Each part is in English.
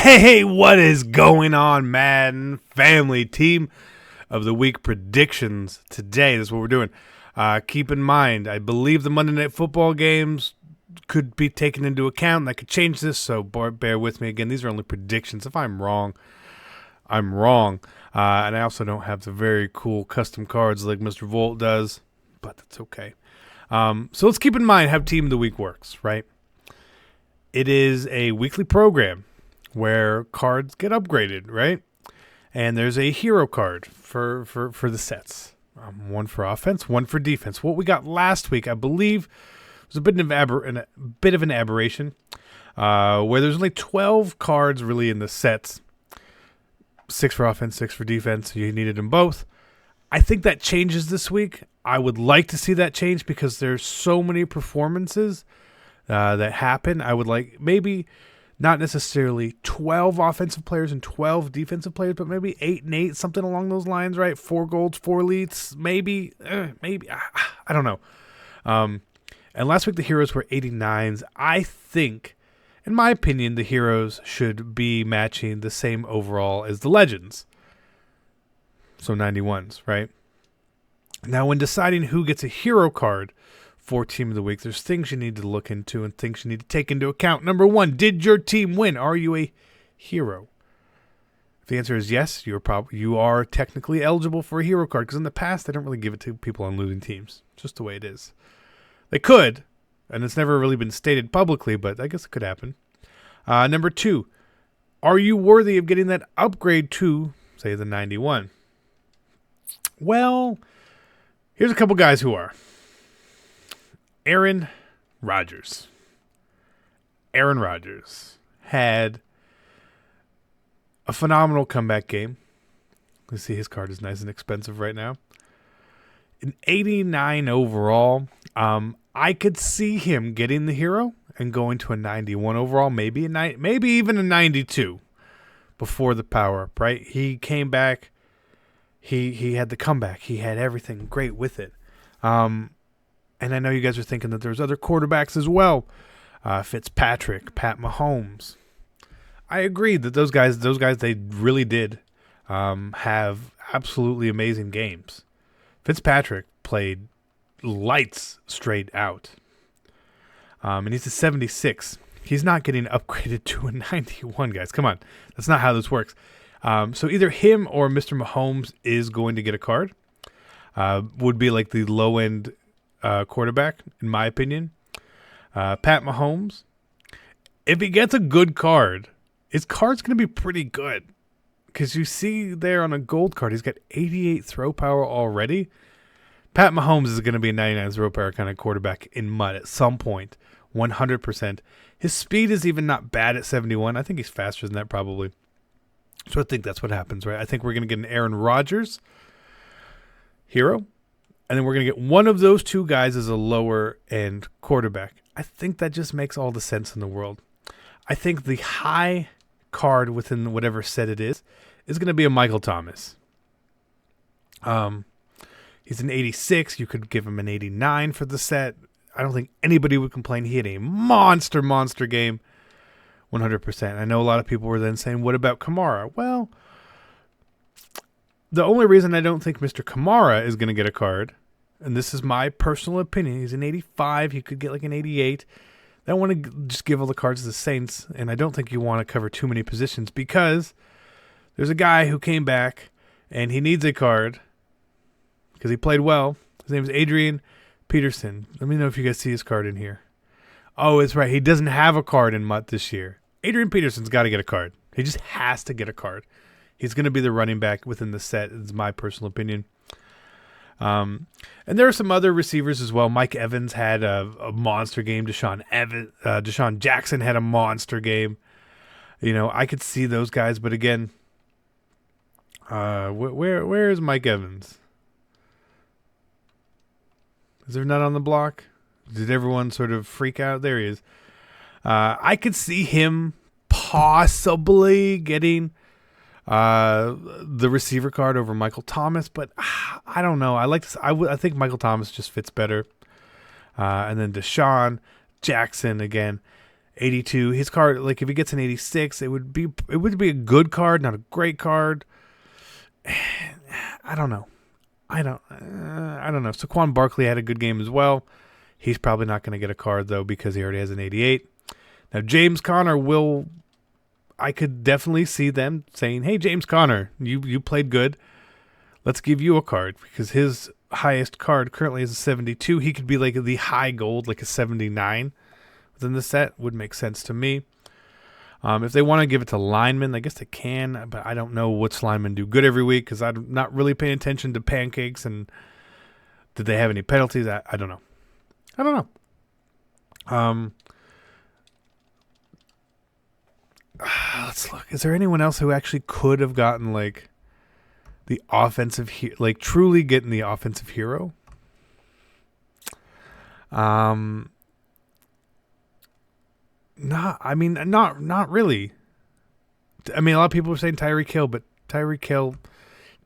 Hey, what is going on, Madden family? Team of the week predictions today. That's what we're doing. Keep in mind, I believe the Monday Night Football games could be taken into account. That could change this, so bear with me. Again, these are only predictions. If I'm wrong, I'm wrong. And I also don't have the very cool custom cards like Mr. Volt does, but that's okay. So let's keep in mind how Team of the Week works, right? It is a weekly program where cards get upgraded, right? And there's a hero card for the sets. One for offense, one for defense. What we got last week, I believe, was a bit of an aberration, where there's only 12 cards really in the sets. 6 for offense, 6 for defense. You needed them both. I think that changes this week. I would like to see that change because there's so many performances that happen. I would like maybe not necessarily 12 offensive players and 12 defensive players, but maybe 8 and 8, something along those lines, right? 4 golds, 4 elites, maybe. I don't know. And last week the heroes were 89s. I think, in my opinion, the heroes should be matching the same overall as the legends. So 91s, right? Now, when deciding who gets a hero card for Team of the Week, there's things you need to look into and things you need to take into account. Number 1, did your team win? Are you a hero? If the answer is yes, you are technically eligible for a hero card, because in the past, they don't really give it to people on losing teams. Just the way it is. They could, and it's never really been stated publicly, but I guess it could happen. Number 2, are you worthy of getting that upgrade to, say, the 91? Well, here's a couple guys who are. Rodgers. Aaron Rodgers had a phenomenal comeback game. Let's see, his card is nice and expensive right now. An 89 overall. I could see him getting the hero and going to a 91 overall, maybe even a 92 before the power up, right? He came back. He had the comeback. He had everything great with it. And I know you guys are thinking that there's other quarterbacks as well. Fitzpatrick, Pat Mahomes. I agree that those guys, they really did have absolutely amazing games. Fitzpatrick played lights straight out. And he's a 76. He's not getting upgraded to a 91, guys. Come on. That's not how this works. So either him or Mr. Mahomes is going to get a card. Would be like the low-end quarterback, in my opinion. Pat Mahomes, if he gets a good card, his card's going to be pretty good. Because you see there on a gold card, he's got 88 throw power already. Pat Mahomes is going to be a 99 throw power kind of quarterback in mud at some point, 100%. His speed is even not bad at 71. I think he's faster than that probably. So I think that's what happens, right? I think we're going to get an Aaron Rodgers hero. And then we're going to get one of those two guys as a lower-end quarterback. I think that just makes all the sense in the world. I think the high card within whatever set it is going to be a Michael Thomas. He's an 86. You could give him an 89 for the set. I don't think anybody would complain. He had a monster game, 100%. I know a lot of people were then saying, what about Kamara? Well, the only reason I don't think Mr. Kamara is going to get a card, and this is my personal opinion, he's an 85. He could get like an 88. I don't want to just give all the cards to the Saints, and I don't think you want to cover too many positions because there's a guy who came back, and he needs a card because he played well. His name is Adrian Peterson. Let me know if you guys see his card in here. Oh, it's right. He doesn't have a card in MUT this year. Adrian Peterson's got to get a card. He just has to get a card. He's going to be the running back within the set, is my personal opinion. And there are some other receivers as well. Mike Evans had a monster game. Deshaun Jackson had a monster game. You know, I could see those guys, but again, where is Mike Evans? Is there none on the block? Did everyone sort of freak out? There he is. I could see him possibly getting the receiver card over Michael Thomas, but I don't know. I think Michael Thomas just fits better. And then Deshaun Jackson again. 82. His card, like if he gets an 86, it would be a good card, not a great card. I don't know. I don't know. Saquon Barkley had a good game as well. He's probably not going to get a card though because he already has an 88. Now James Conner I could definitely see them saying, "Hey James Conner, you played good. Let's give you a card," because his highest card currently is a 72. He could be like the high gold, like a 79 within the set. Would make sense to me. If they want to give it to linemen, I guess they can, but I don't know which linemen do good every week because I'm not really paying attention to pancakes and did they have any penalties? I don't know. Let's look. Is there anyone else who actually could have gotten like the offensive, truly getting the offensive hero? Not really. I mean, a lot of people are saying Tyreek Hill, but Tyreek Hill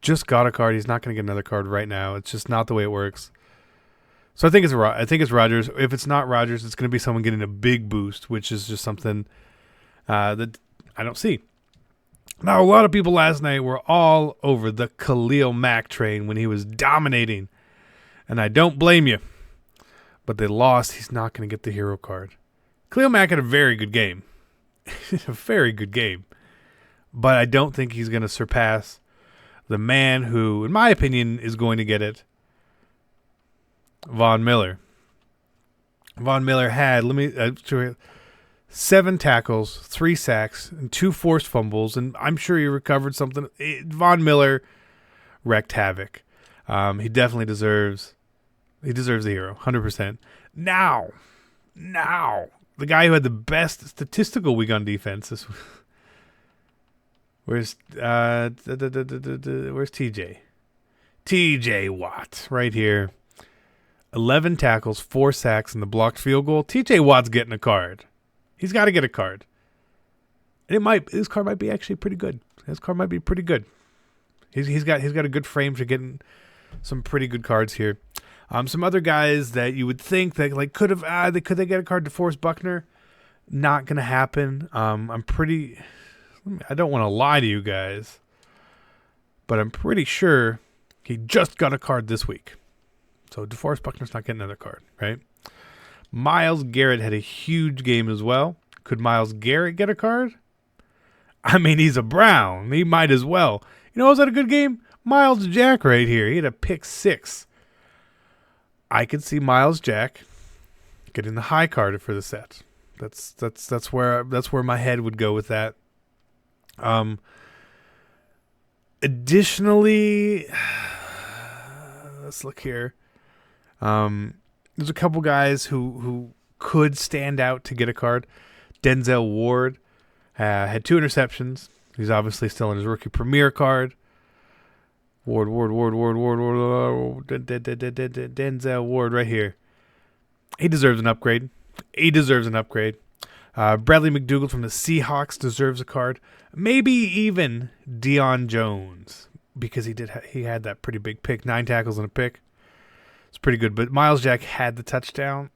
just got a card. He's not going to get another card right now. It's just not the way it works. So I think it's Rodgers. If it's not Rodgers, it's going to be someone getting a big boost, which is just something that I don't see. Now, a lot of people last night were all over the Khalil Mack train when he was dominating, and I don't blame you. But they lost. He's not going to get the hero card. Khalil Mack had a very good game. A very good game. But I don't think he's going to surpass the man who, in my opinion, is going to get it, Von Miller. Von Miller had 7 tackles, 3 sacks, and 2 forced fumbles, and I'm sure he recovered something. Von Miller wreaked havoc. He definitely deserves the hero, 100%. Now, the guy who had the best statistical week on defense. Where's TJ? TJ Watt right here. 11 tackles, 4 sacks, and the blocked field goal. TJ Watt's getting a card. He's got to get a card. And his card might be actually pretty good. His card might be pretty good. He's got a good frame for getting some pretty good cards here. Some other guys that you would think that could they get a card? DeForest Buckner, not gonna happen. I don't want to lie to you guys, but I'm pretty sure he just got a card this week. So DeForest Buckner's not getting another card, right? Myles Garrett had a huge game as well. Could Myles Garrett get a card? I mean, he's a Brown. He might as well. You know, was that a good game? Myles Jack right here. He had a pick 6. I could see Myles Jack getting the high card for the set. That's where my head would go with that. Additionally, let's look here. There's a couple guys who could stand out to get a card. Denzel Ward had 2 interceptions. He's obviously still in his rookie premier card. Denzel Ward right here. He deserves an upgrade. Bradley McDougald from the Seahawks deserves a card. Maybe even Deion Jones because he had that pretty big pick, 9 tackles and a pick. It's pretty good. But Myles Jack had the touchdown.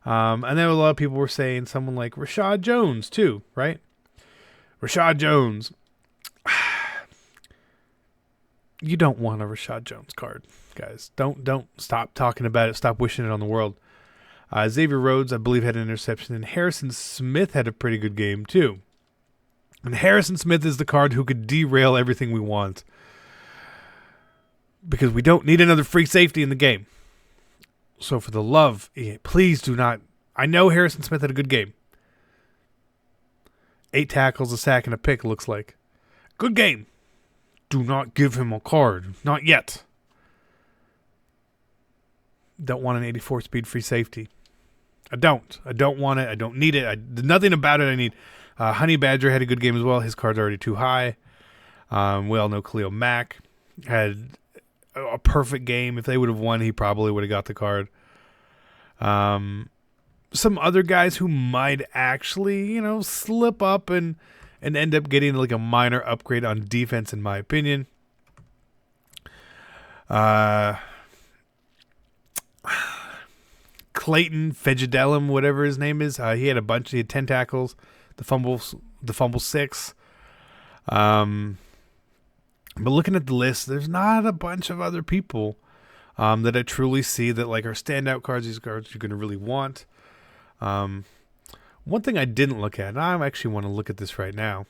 And then a lot of people were saying someone like Rashad Jones too, right? Rashad Jones. You don't want a Rashad Jones card, guys. Don't stop talking about it. Stop wishing it on the world. Xavier Rhodes, I believe, had an interception, and Harrison Smith had a pretty good game too. And Harrison Smith is the card who could derail everything we want because we don't need another free safety in the game. So for the love, please do not. I know Harrison Smith had a good game. 8 tackles, a sack, and a pick, looks like. Good game. Do not give him a card. Not yet. Don't want an 84 speed free safety. I don't want it. I don't need it. Nothing about it I need. Honey Badger had a good game as well. His card's already too high. We all know Khalil Mack had a perfect game. If they would have won, he probably would have got the card. Some other guys who might actually, slip up and end up getting like a minor upgrade on defense, in my opinion. Clayton Fejedelem, whatever his name is. He had a bunch. He had 10 tackles. The fumble 6. But looking at the list, there's not a bunch of other people that I truly see that like are standout cards. These cards you're going to really want. One thing I didn't look at, and I actually want to look at this right now.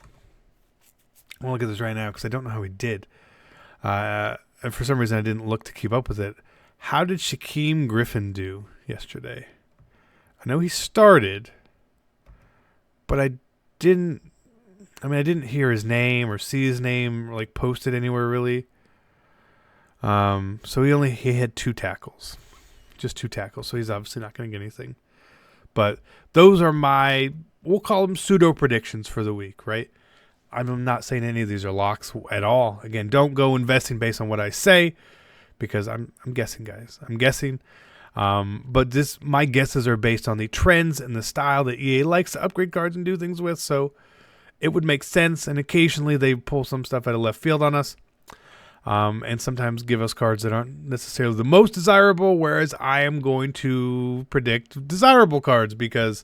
I want to look at this right now because I don't know how he did. And for some reason, I didn't look to keep up with it. How did Shaquem Griffin do yesterday? I know he started, but I didn't hear his name or see his name like posted anywhere really. So he had 2 tackles, just 2 tackles. So he's obviously not going to get anything. But those are we'll call them pseudo predictions for the week, right? I'm not saying any of these are locks at all. Again, don't go investing based on what I say because I'm guessing, guys. I'm guessing. But my guesses are based on the trends and the style that EA likes to upgrade cards and do things with. So it would make sense. And occasionally they pull some stuff out of left field on us. And sometimes give us cards that aren't necessarily the most desirable, whereas I am going to predict desirable cards because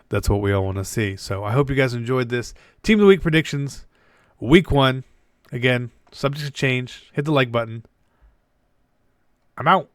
that's what we all want to see. So I hope you guys enjoyed this. Team of the Week predictions, Week 1. Again, subject to change. Hit the like button. I'm out.